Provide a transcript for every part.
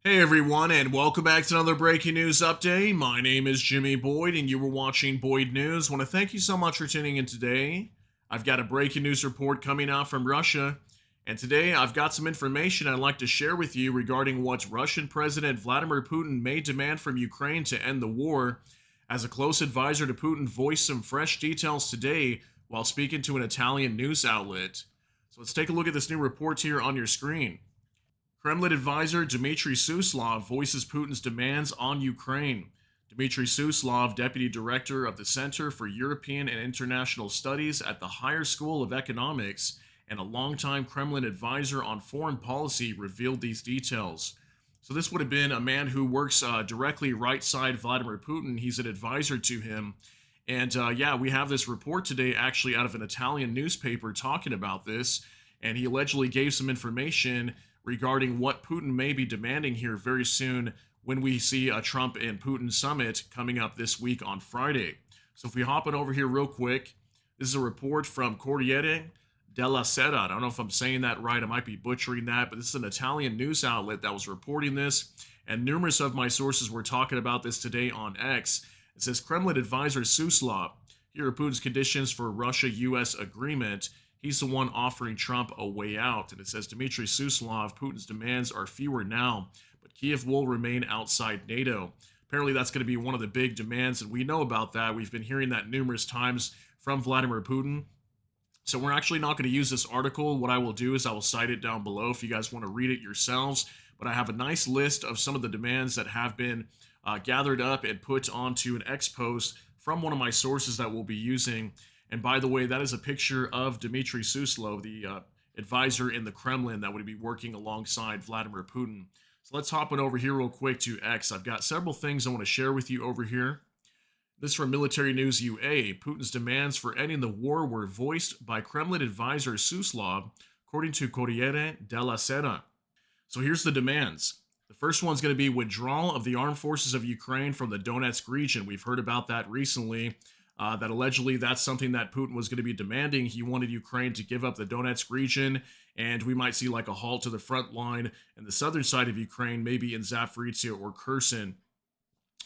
Hey everyone, and welcome back to another breaking news update. My name is Jimmy Boyd, and you were watching Boyd News. Want to thank you so much for tuning in today. I've got a breaking news report coming out from Russia, and today I've got some information I'd like to share with you regarding what Russian President Vladimir Putin may demand from Ukraine to end the war. As a close advisor to Putin voiced some fresh details today while speaking to an Italian news outlet. So let's take a look at this new report here on your screen. Kremlin advisor Dmitry Suslov voices Putin's demands on Ukraine. Dmitry Suslov, deputy director of the Center for European and International Studies at the Higher School of Economics and a longtime Kremlin advisor on foreign policy, revealed these details. So, this would have been a man who works directly right side Vladimir Putin. He's an advisor to him. And yeah, we have this report today actually out of an Italian newspaper talking about this. And he allegedly gave some information regarding what Putin may be demanding here very soon when we see a Trump and Putin summit coming up this week on Friday. So if we hop on over here real quick, this is a report from Corriere della Sera. I don't know if I'm saying that right. I might be butchering that, but this is an Italian news outlet that was reporting this, and numerous of my sources were talking about this today on X. It says Kremlin advisor Suslov, here are Putin's conditions for Russia-U.S. agreement. He's the one offering Trump a way out. And it says Dmitry Suslov, Putin's demands are fewer now, but Kiev will remain outside NATO. Apparently, that's going to be one of the big demands, and we know about that. We've been hearing that numerous times from Vladimir Putin. So we're actually not going to use this article. What I will do is I will cite it down below if you guys want to read it yourselves. But I have a nice list of some of the demands that have been gathered up and put onto an X post from one of my sources that we'll be using. And by the way, that is a picture of Dmitry Suslov, the advisor in the Kremlin that would be working alongside Vladimir Putin. So let's hop on over here real quick to X. I've got several things I want to share with you over here. This is from Military News UA. Putin's demands for ending the war were voiced by Kremlin advisor Suslov, according to Corriere della Sera. So here's the demands. The first one's going to be withdrawal of the armed forces of Ukraine from the Donetsk region. We've heard about that recently. That allegedly that's something that Putin was going to be demanding. He wanted Ukraine to give up the Donetsk region, and we might see like a halt to the front line in the southern side of Ukraine, maybe in Zaporizhia or Kherson.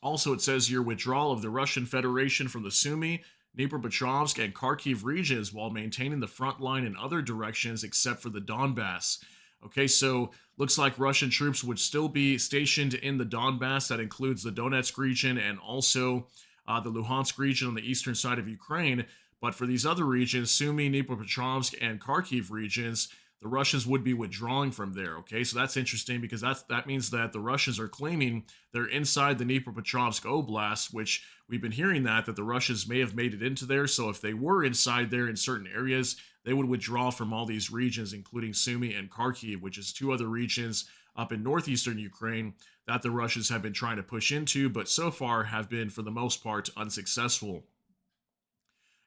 Also, it says here withdrawal of the Russian Federation from the Sumy, Dnipropetrovsk, and Kharkiv regions while maintaining the front line in other directions except for the Donbass. Okay, so looks like Russian troops would still be stationed in the Donbass. That includes the Donetsk region and also the Luhansk region on the eastern side of Ukraine. But for these other regions, Sumy, Dnipropetrovsk, and Kharkiv regions, the Russians would be withdrawing from there. Okay, so that's interesting because that means that the Russians are claiming they're inside the Dnipropetrovsk Oblast, which we've been hearing that the Russians may have made it into there. So if they were inside there in certain areas, they would withdraw from all these regions, including Sumy and Kharkiv, which is two other regions up in northeastern Ukraine that the Russians have been trying to push into, but so far have been, for the most part, unsuccessful.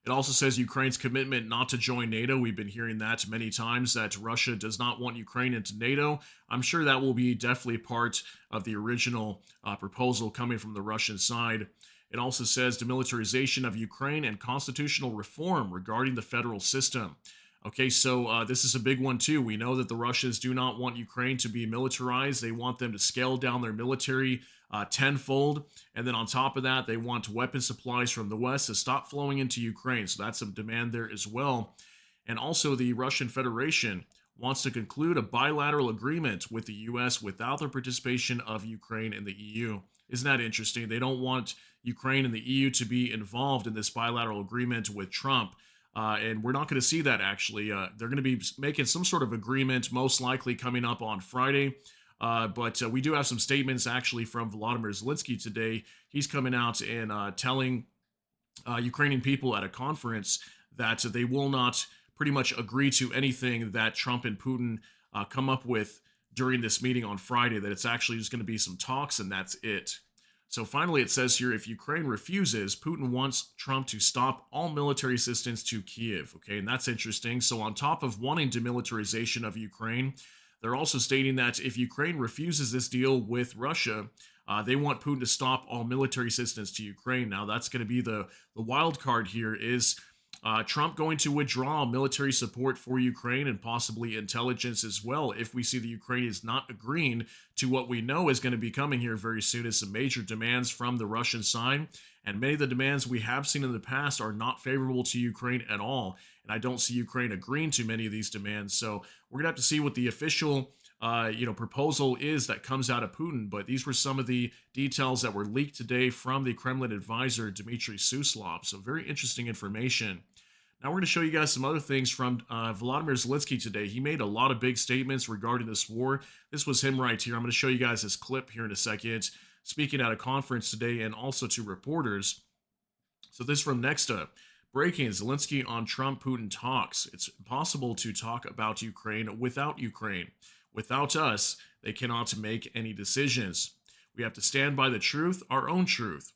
It also says Ukraine's commitment not to join NATO. We've been hearing that many times, that Russia does not want Ukraine into NATO. I'm sure that will be definitely part of the original proposal coming from the Russian side. It also says demilitarization of Ukraine and constitutional reform regarding the federal system. Okay, so this is a big one too. We know that the Russians do not want Ukraine to be militarized. They want them to scale down their military tenfold. And then on top of that, they want weapon supplies from the West to stop flowing into Ukraine. So that's a demand there as well. And also the Russian Federation wants to conclude a bilateral agreement with the U.S. without the participation of Ukraine in the EU. Isn't that interesting? They don't want Ukraine and the EU to be involved in this bilateral agreement with Trump. And we're not going to see that, actually. They're going to be making some sort of agreement, most likely coming up on Friday. But we do have some statements, actually, from Volodymyr Zelenskyy today. He's coming out and telling Ukrainian people at a conference that they will not pretty much agree to anything that Trump and Putin come up with during this meeting on Friday, that it's actually just going to be some talks and that's it. So finally, it says here, if Ukraine refuses, Putin wants Trump to stop all military assistance to Kiev. Okay, and that's interesting. So on top of wanting demilitarization of Ukraine, they're also stating that if Ukraine refuses this deal with Russia, they want Putin to stop all military assistance to Ukraine. Now, that's going to be the wild card here is Trump going to withdraw military support for Ukraine and possibly intelligence as well if we see the Ukraine is not agreeing to what we know is going to be coming here very soon as some major demands from the Russian side. And many of the demands we have seen in the past are not favorable to Ukraine at all. And I don't see Ukraine agreeing to many of these demands. So we're going to have to see what the official proposal is that comes out of Putin. But these were some of the details that were leaked today from the Kremlin advisor, Dmitry Suslov. So very interesting information. Now we're going to show you guys some other things from Volodymyr Zelenskyy today. He made a lot of big statements regarding this war. This was him right here. I'm going to show you guys this clip here in a second, speaking at a conference today and also to reporters. So this from Next Up. Breaking: Zelenskyy on Trump-Putin talks. It's impossible to talk about Ukraine without Ukraine. Without us, they cannot make any decisions. We have to stand by the truth, our own truth.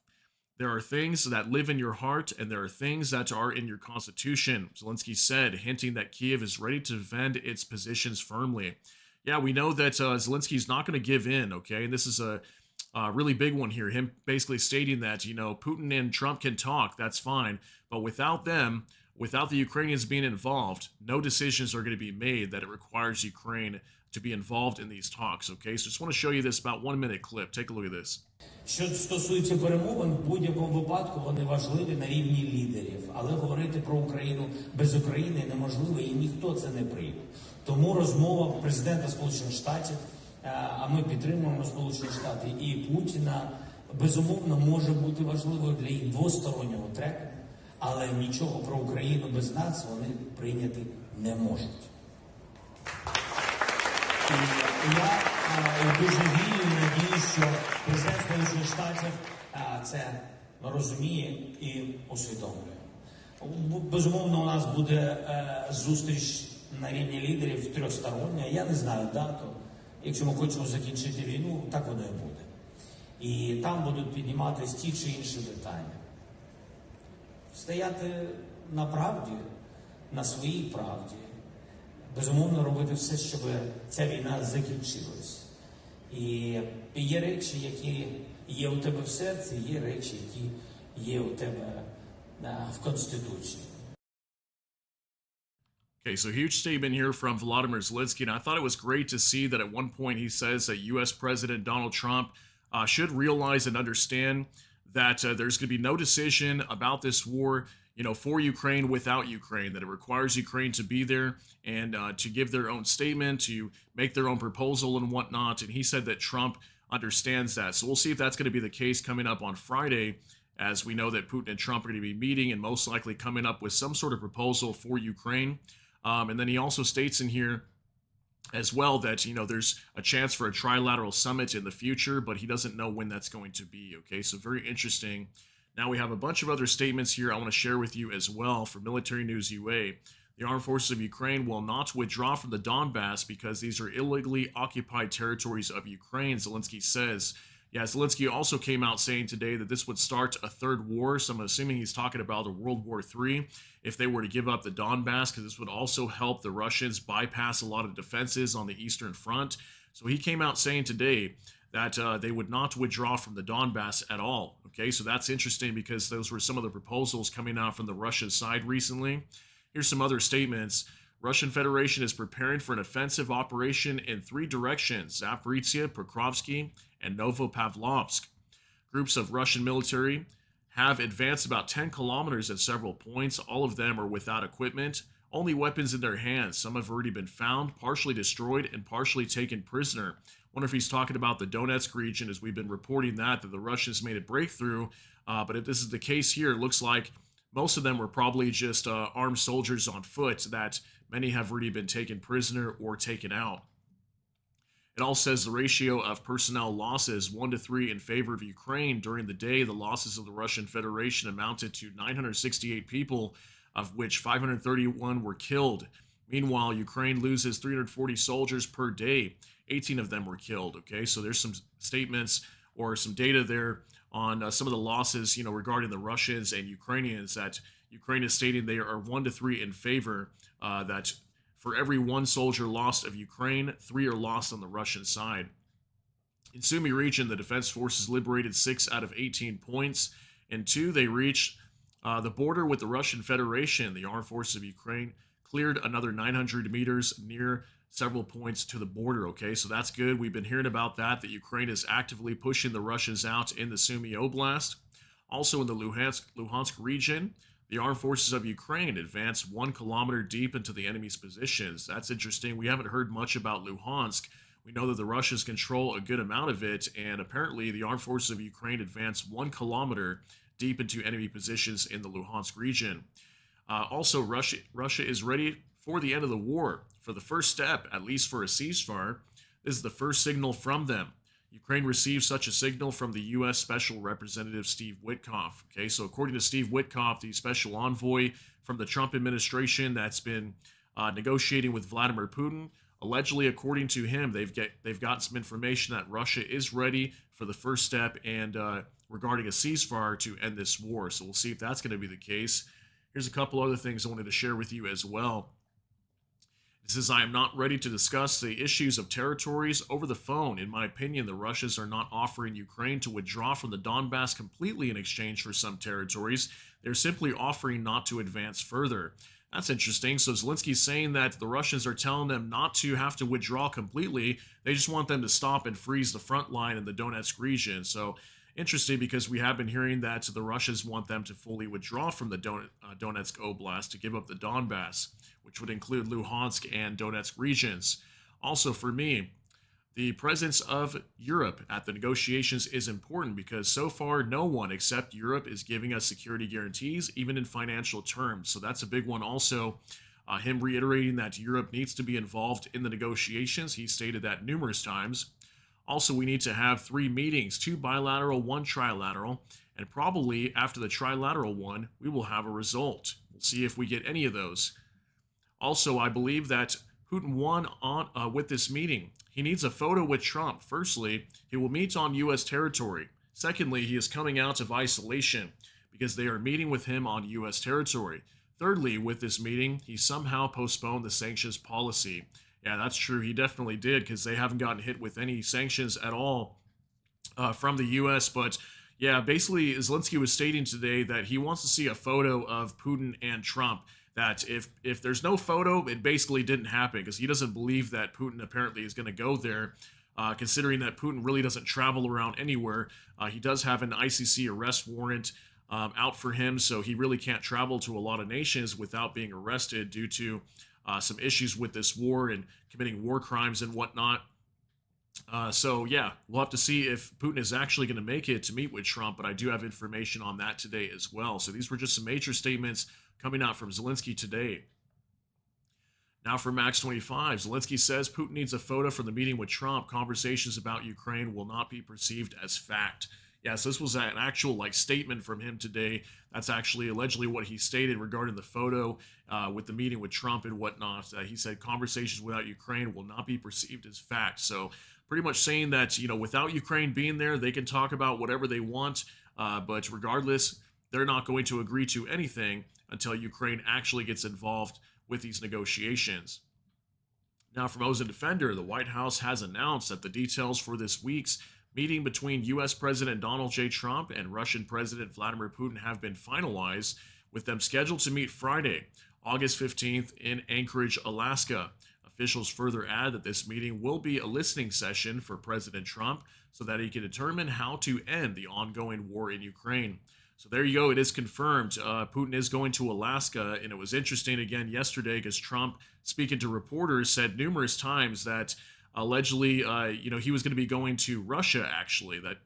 There are things that live in your heart, and there are things that are in your constitution, Zelenskyy said, hinting that Kiev is ready to defend its positions firmly. Yeah, we know that Zelensky's not going to give in, okay? And this is a really big one here. Him basically stating that, Putin and Trump can talk, that's fine. But without them, without the Ukrainians being involved, no decisions are going to be made that it requires Ukraine to be involved in these talks, okay? So just want to show you this about 1 minute clip. Take a look at this. Що стосується перемовин, в будь-якому випадку вони важливі на рівні лідерів. Але говорити про Україну без України неможливо, і ніхто це не прийме. Тому розмова президента Сполучених Штатів, а ми підтримуємо Сполучені Штати, і Путіна, безумовно, може бути важливою для їх двостороннього треку, але нічого про Україну без нас вони прийняти не можуть. Я дуже вірю і надію, що президент Сполучених Штатів це розуміє і усвідомлює. Безумовно, у нас буде зустріч на рівні лідерів трьохстороння. Я не знаю дату. Якщо ми хочемо закінчити війну, так воно і буде. І там будуть підніматися ті чи інші питання. Стояти на правді, на своїй правді. Безумовно, робити все, щоб ця війна закінчилась. І є речі, які є у тебе в серці, є речі, які є у тебе в Конституції. Okay, so huge statement here from Volodymyr Zelenskyy, and I thought it was great to see that at one point he says that U.S. President Donald Trump should realize and understand that there's going to be no decision about this war, for Ukraine without Ukraine, that it requires Ukraine to be there and to give their own statement, to make their own proposal and whatnot. And he said that Trump understands that. So we'll see if that's going to be the case coming up on Friday, as we know that Putin and Trump are going to be meeting and most likely coming up with some sort of proposal for Ukraine. And then he also states in here as well that, there's a chance for a trilateral summit in the future, but he doesn't know when that's going to be. Okay, so very interesting. Now we have a bunch of other statements here I want to share with you as well for Military News UA. The armed forces of Ukraine will not withdraw from the Donbass because these are illegally occupied territories of Ukraine, Zelenskyy says. Yeah, Zelenskyy also came out saying today that this would start a third war, so I'm assuming he's talking about a World War III if they were to give up the Donbass, because this would also help the Russians bypass a lot of defenses on the Eastern Front. So he came out saying today that they would not withdraw from the Donbass at all. Okay, so that's interesting because those were some of the proposals coming out from the Russian side recently. Here's some other statements. Russian Federation is preparing for an offensive operation in 3 directions: Zaporizhia, Pokrovsky, and Novopavlovsk. Groups of Russian military have advanced about 10 kilometers at several points. All of them are without equipment, only weapons in their hands. Some have already been found, partially destroyed, and partially taken prisoner. Wonder if he's talking about the Donetsk region, as we've been reporting that the Russians made a breakthrough. But if this is the case here, it looks like most of them were probably just armed soldiers on foot, that many have already been taken prisoner or taken out. It all says the ratio of personnel losses 1-3 in favor of Ukraine. During the day, the losses of the Russian Federation amounted to 968 people, of which 531 were killed. Meanwhile, Ukraine loses 340 soldiers per day. 18 of them were killed. Okay, so there's some statements or some data there on some of the losses, regarding the Russians and Ukrainians, that Ukraine is stating they are 1-3 in favor, that for every 1 soldier lost of Ukraine, 3 are lost on the Russian side. In Sumy region, the defense forces liberated 6 out of 18 points. In 2, they reached The border with the Russian Federation, the armed forces of Ukraine, cleared another 900 meters near several points to the border. Okay, so that's good. We've been hearing about that Ukraine is actively pushing the Russians out in the Sumy Oblast. Also in the Luhansk region, the armed forces of Ukraine advanced 1 kilometer deep into the enemy's positions. That's interesting. We haven't heard much about Luhansk. We know that the Russians control a good amount of it, and apparently the armed forces of Ukraine advanced 1 kilometer deep into enemy positions in the Luhansk region. Also, Russia is ready for the end of the war. For the first step, at least for a ceasefire, this is the first signal from them. Ukraine received such a signal from the U.S. Special Representative Steve Witkoff. Okay, so according to Steve Witkoff, the special envoy from the Trump administration that's been negotiating with Vladimir Putin, allegedly, according to him, they've got some information that Russia is ready for the first step and regarding a ceasefire to end this war. So we'll see if that's going to be the case. Here's a couple other things I wanted to share with you as well. It says, I am not ready to discuss the issues of territories over the phone. In my opinion, the Russians are not offering Ukraine to withdraw from the Donbass completely in exchange for some territories. They're simply offering not to advance further. That's interesting. So Zelensky's saying that the Russians are telling them not to have to withdraw completely. They just want them to stop and freeze the front line in the Donetsk region. So interesting, because we have been hearing that the Russians want them to fully withdraw from the Donetsk Oblast to give up the Donbass, which would include Luhansk and Donetsk regions. Also, for me, the presence of Europe at the negotiations is important because so far no one except Europe is giving us security guarantees, even in financial terms. So that's a big one. Also, him reiterating that Europe needs to be involved in the negotiations. He stated that numerous times. Also, we need to have 3 meetings, 2 bilateral, 1 trilateral, and probably after the trilateral one, we will have a result. We'll see if we get any of those. Also, I believe that Putin won with this meeting. He needs a photo with Trump. Firstly, he will meet on U.S. territory. Secondly, he is coming out of isolation because they are meeting with him on U.S. territory. Thirdly, with this meeting, he somehow postponed the sanctions policy. Yeah, that's true. He definitely did because they haven't gotten hit with any sanctions at all from the U.S. But yeah, basically, Zelenskyy was stating today that he wants to see a photo of Putin and Trump. That if there's no photo, it basically didn't happen because he doesn't believe that Putin apparently is going to go there, considering that Putin really doesn't travel around anywhere. He does have an ICC arrest warrant out for him, so he really can't travel to a lot of nations without being arrested due to some issues with this war and committing war crimes and whatnot. So yeah, we'll have to see if Putin is actually going to make it to meet with Trump, but I do have information on that today as well. So these were just some major statements coming out from Zelenskyy today. Now for Max 25, Zelenskyy says Putin needs a photo from the meeting with Trump. Conversations about Ukraine will not be perceived as fact. Yes, this was an actual statement from him today. That's actually allegedly what he stated regarding the photo with the meeting with Trump and whatnot. He said conversations without Ukraine will not be perceived as fact. So pretty much saying that, without Ukraine being there, they can talk about whatever they want. But regardless, they're not going to agree to anything until Ukraine actually gets involved with these negotiations. Now, from Ozen Defender, the White House has announced that the details for this week's meeting between U.S. President Donald J. Trump and Russian President Vladimir Putin have been finalized, with them scheduled to meet Friday, August 15th in Anchorage, Alaska. Officials further add that this meeting will be a listening session for President Trump so that he can determine how to end the ongoing war in Ukraine. So there you go. It is confirmed. Putin is going to Alaska. And it was interesting again yesterday because Trump, speaking to reporters, said numerous times that allegedly, he was going to be going to Russia, actually, that,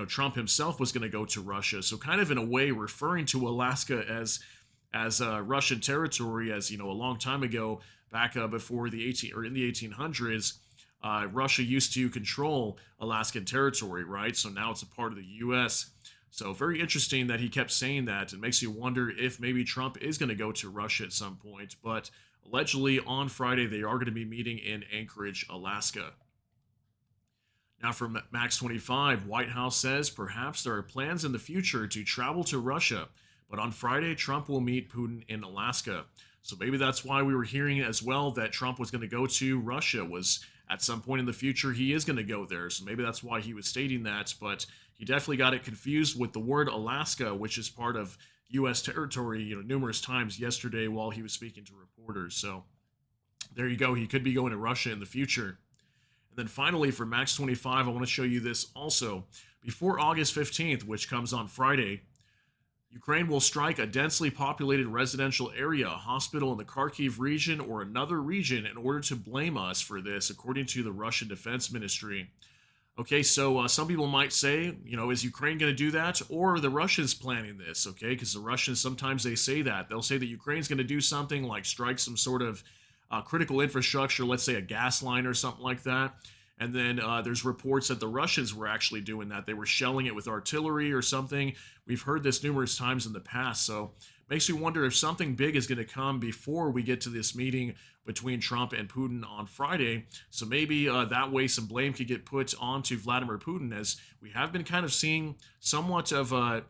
Trump himself was going to go to Russia. So kind of in a way referring to Alaska as Russian territory, as, a long time ago, back before in the 1800s, Russia used to control Alaskan territory, right? So now it's a part of the U.S. So very interesting that he kept saying that. It makes you wonder if maybe Trump is going to go to Russia at some point. But allegedly on Friday, they are going to be meeting in Anchorage, Alaska. Now from Max 25, White House says perhaps there are plans in the future to travel to Russia. But on Friday, Trump will meet Putin in Alaska. So maybe that's why we were hearing as well that Trump was going to go to Russia, was at some point in the future he is going to go there. So maybe that's why he was stating that. But he definitely got it confused with the word Alaska, which is part of U.S. territory, numerous times yesterday while he was speaking to reporters. So there you go. He could be going to Russia in the future. And then finally, for Max 25, I want to show you this also. Before August 15th, which comes on Friday, Ukraine will strike a densely populated residential area, a hospital in the Kharkiv region, or another region in order to blame us for this, according to the Russian Defense Ministry. Okay, so some people might say, is Ukraine going to do that, or are the Russians planning this? Okay, because the Russians, sometimes they say that. They'll say that Ukraine's going to do something like strike some sort of critical infrastructure, let's say a gas line or something like that. And then there's reports that the Russians were actually doing that. They were shelling it with artillery or something. We've heard this numerous times in the past. So makes me wonder if something big is going to come before we get to this meeting between Trump and Putin on Friday. So maybe that way some blame could get put onto Vladimir Putin, as we have been kind of seeing somewhat of a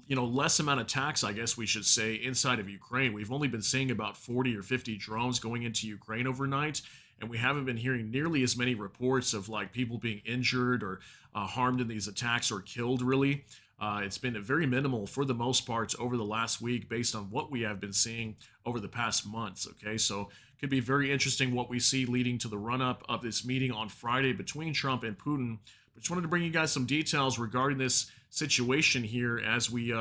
less amount of attacks, I guess we should say, inside of Ukraine. We've only been seeing about 40 or 50 drones going into Ukraine overnight, and we haven't been hearing nearly as many reports of like people being injured or harmed in these attacks or killed, really. It's been very minimal for the most part over the last week based on what we have been seeing over the past months, okay? So it could be very interesting what we see leading to the run-up of this meeting on Friday between Trump and Putin. But just wanted to bring you guys some details regarding this situation here as we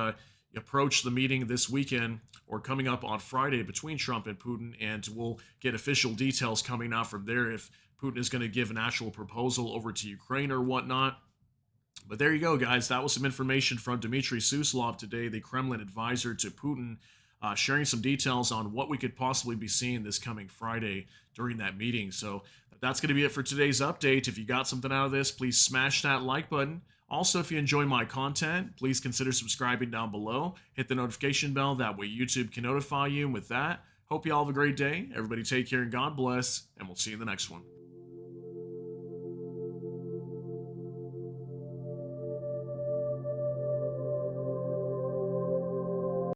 approach the meeting this weekend or coming up on Friday between Trump and Putin, and we'll get official details coming out from there if Putin is going to give an actual proposal over to Ukraine or whatnot. But there you go, guys. That was some information from Dmitry Suslov today, the Kremlin advisor to Putin, sharing some details on what we could possibly be seeing this coming Friday during that meeting. So that's going to be it for today's update. If you got something out of this, please smash that like button. Also, if you enjoy my content, please consider subscribing down below. Hit the notification bell. That way YouTube can notify you. And with that, hope you all have a great day. Everybody take care and God bless. And we'll see you in the next one.